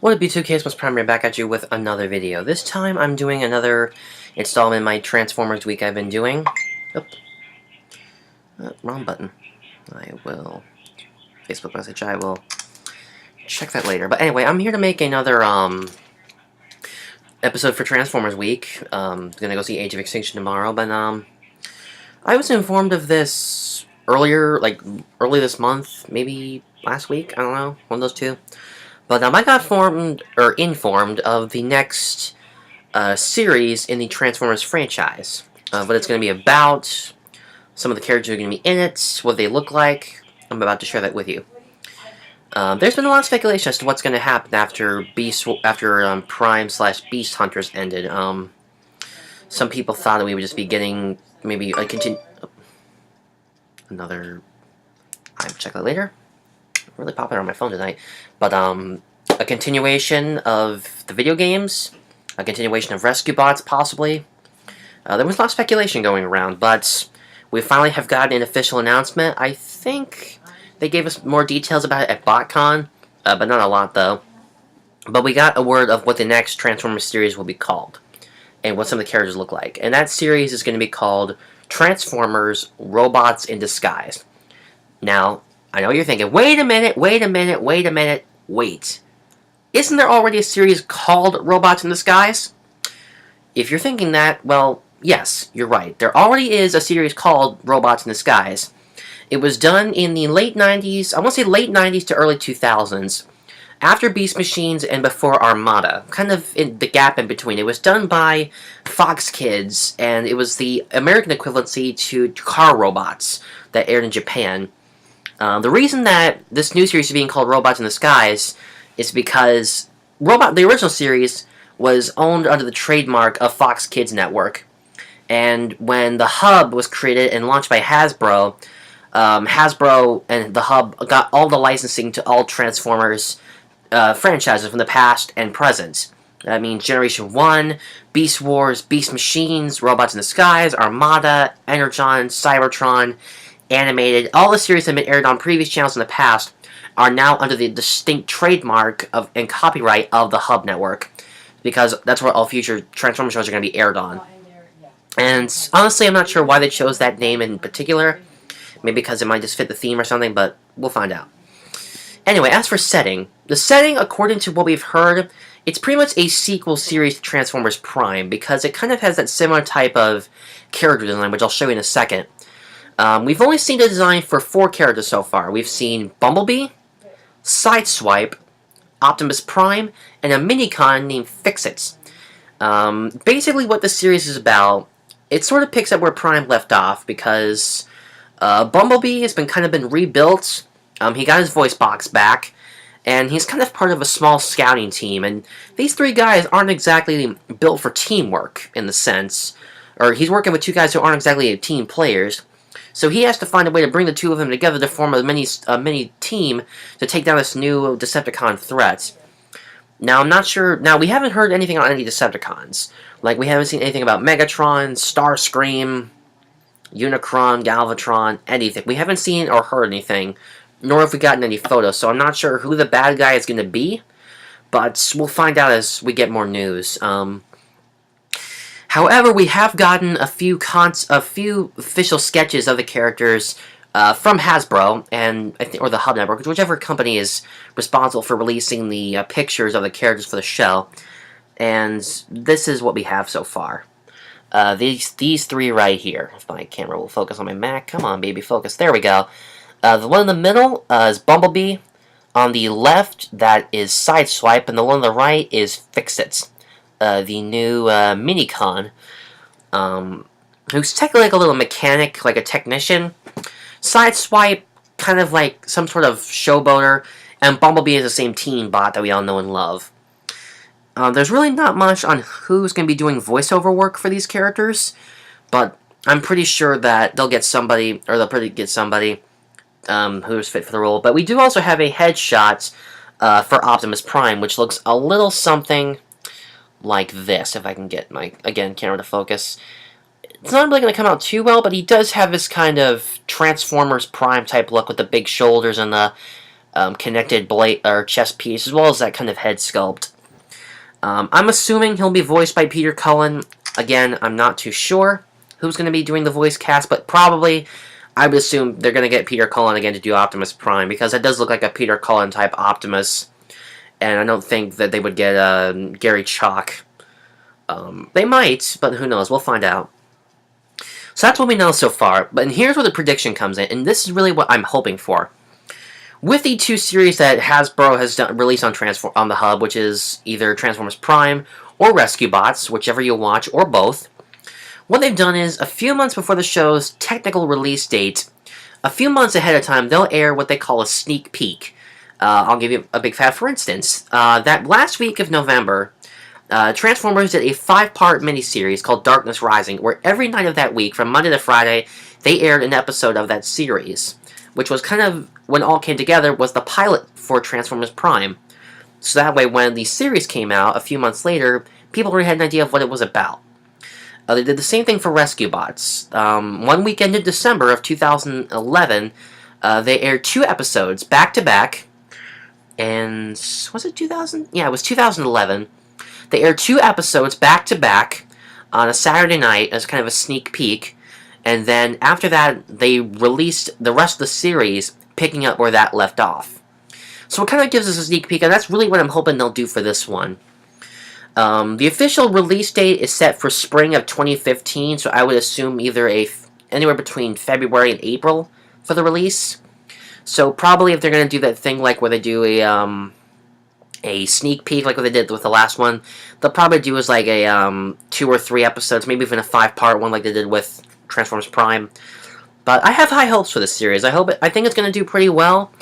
What up YouTube, KSMOS Primary back at you with another video. This time I'm doing another installment in my Transformers week I've been doing. Oop. Wrong button. I will... Facebook message, I will check that later. But anyway, I'm here to make another episode for Transformers week. Gonna go see Age of Extinction tomorrow, but I was informed of this earlier, early this month, maybe last week, I don't know, one of those two. But I got informed of the next series in the Transformers franchise. What it's going to be about, some of the characters who are going to be in it, what they look like. I'm about to share that with you. There's been a lot of speculation as to what's going to happen after Prime/Beast Hunters ended. Some people thought that we would just be getting maybe a another. I'll check that later. Really popular on my phone tonight, but a continuation of the video games, a continuation of Rescue Bots, possibly. There was a lot of speculation going around, but we finally have gotten an official announcement. I think they gave us more details about it at BotCon, but not a lot, though. But we got a word of what the next Transformers series will be called, and what some of the characters look like. And that series is going to be called Transformers Robots in Disguise. Now, I know you're thinking, wait a minute, wait. Isn't there already a series called Robots in Disguise? If you're thinking that, well, yes, you're right. There already is a series called Robots in Disguise. It was done in the late 90s, I want to say late 90s to early 2000s, after Beast Machines and before Armada, kind of in the gap in between. It was done by Fox Kids, and it was the American equivalency to Car Robots that aired in Japan. The reason that this new series is being called Robots in Disguise is because the original series was owned under the trademark of Fox Kids Network. And when the Hub was created and launched by Hasbro, Hasbro and the Hub got all the licensing to all Transformers franchises from the past and present. That means Generation 1, Beast Wars, Beast Machines, Robots in Disguise, Armada, Energon, Cybertron, Animated. All the series that have been aired on previous channels in the past are now under the distinct trademark and copyright of the Hub Network, because that's where all future Transformers shows are going to be aired on. And honestly, I'm not sure why they chose that name in particular. Maybe because it might just fit the theme or something, but we'll find out. Anyway, as for setting, the setting, according to what we've heard, it's pretty much a sequel series to Transformers Prime, because it kind of has that similar type of character design, which I'll show you in a second. We've only seen the design for 4 characters so far. We've seen Bumblebee, Sideswipe, Optimus Prime, and a Minicon named Fix-It. Basically what the series is about, it sort of picks up where Prime left off, because Bumblebee has been rebuilt. He got his voice box back, and he's kind of part of a small scouting team, and these 3 guys aren't exactly built for teamwork, in the sense, or he's working with 2 guys who aren't exactly team players. So he has to find a way to bring the 2 of them together to form a mini team to take down this new Decepticon threat. Now, I'm not sure... Now, we haven't heard anything on any Decepticons. Like, we haven't seen anything about Megatron, Starscream, Unicron, Galvatron, anything. We haven't seen or heard anything, nor have we gotten any photos, so I'm not sure who the bad guy is going to be, but we'll find out as we get more news. However, we have gotten a few official sketches of the characters from Hasbro or the Hub Network, whichever company is responsible for releasing the pictures of the characters for the show. And this is what we have so far. These 3 right here. If my camera will focus on my Mac, come on, baby, focus. There we go. The one in the middle is Bumblebee. On the left, that is Sideswipe, and the one on the right is Fix-It. The new Minicon, who's technically like a little mechanic, like a technician. Sideswipe, kind of like some sort of showboater, and Bumblebee is the same team bot that we all know and love. There's really not much on who's going to be doing voiceover work for these characters, but I'm pretty sure that they'll get somebody, or they'll probably get somebody who's fit for the role. But we do also have a headshot for Optimus Prime, which looks a little something like this, if I can get my, again, camera to focus. It's not really going to come out too well, but he does have this kind of Transformers Prime type look with the big shoulders and the connected blade or chest piece, as well as that kind of head sculpt. I'm assuming he'll be voiced by Peter Cullen. Again, I'm not too sure who's going to be doing the voice cast, but probably I would assume they're going to get Peter Cullen again to do Optimus Prime, because it does look like a Peter Cullen type Optimus, and I don't think that they would get Gary Chalk. They might, but who knows? We'll find out. So that's what we know so far, but here's where the prediction comes in, and this is really what I'm hoping for. With the two series that Hasbro has released on the Hub, which is either Transformers Prime or Rescue Bots, whichever you watch, or both, what they've done is, a few months before the show's technical release date, a few months ahead of time, they'll air what they call a sneak peek. I'll give you a big fact. For instance, that last week of November, Transformers did a 5-part miniseries called Darkness Rising, where every night of that week, from Monday to Friday, they aired an episode of that series, which was kind of, when all came together, was the pilot for Transformers Prime. So that way, when the series came out a few months later, people already had an idea of what it was about. They did the same thing for Rescue Bots. One weekend in December of 2011, they aired 2 episodes back-to-back, and was it 2000? Yeah, it was 2011. They aired 2 episodes back-to-back on a Saturday night as kind of a sneak peek, and then after that, they released the rest of the series, picking up where that left off. So it kind of gives us a sneak peek, and that's really what I'm hoping they'll do for this one. The official release date is set for spring of 2015, so I would assume either anywhere between February and April for the release. So probably if they're going to do that thing like where they do a sneak peek like what they did with the last one, they'll probably do is like a 2 or 3 episodes, maybe even a 5-part one like they did with Transformers Prime. But I have high hopes for this series. I think it's going to do pretty well.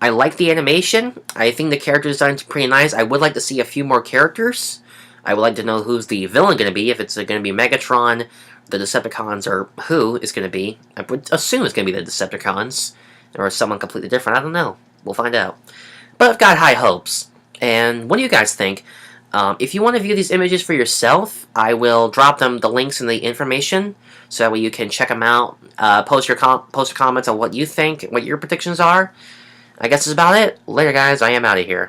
I like the animation. I think the character design is pretty nice. I would like to see a few more characters. I would like to know who's the villain going to be, if it's going to be Megatron, the Decepticons, or who it's going to be. I would assume it's going to be the Decepticons, or someone completely different. I don't know. We'll find out. But I've got high hopes. And what do you guys think? If you want to view these images for yourself, I will drop the links in the information, so that way you can check them out. Post your comments on what you think, what your predictions are. I guess that's about it. Later, guys. I am out of here.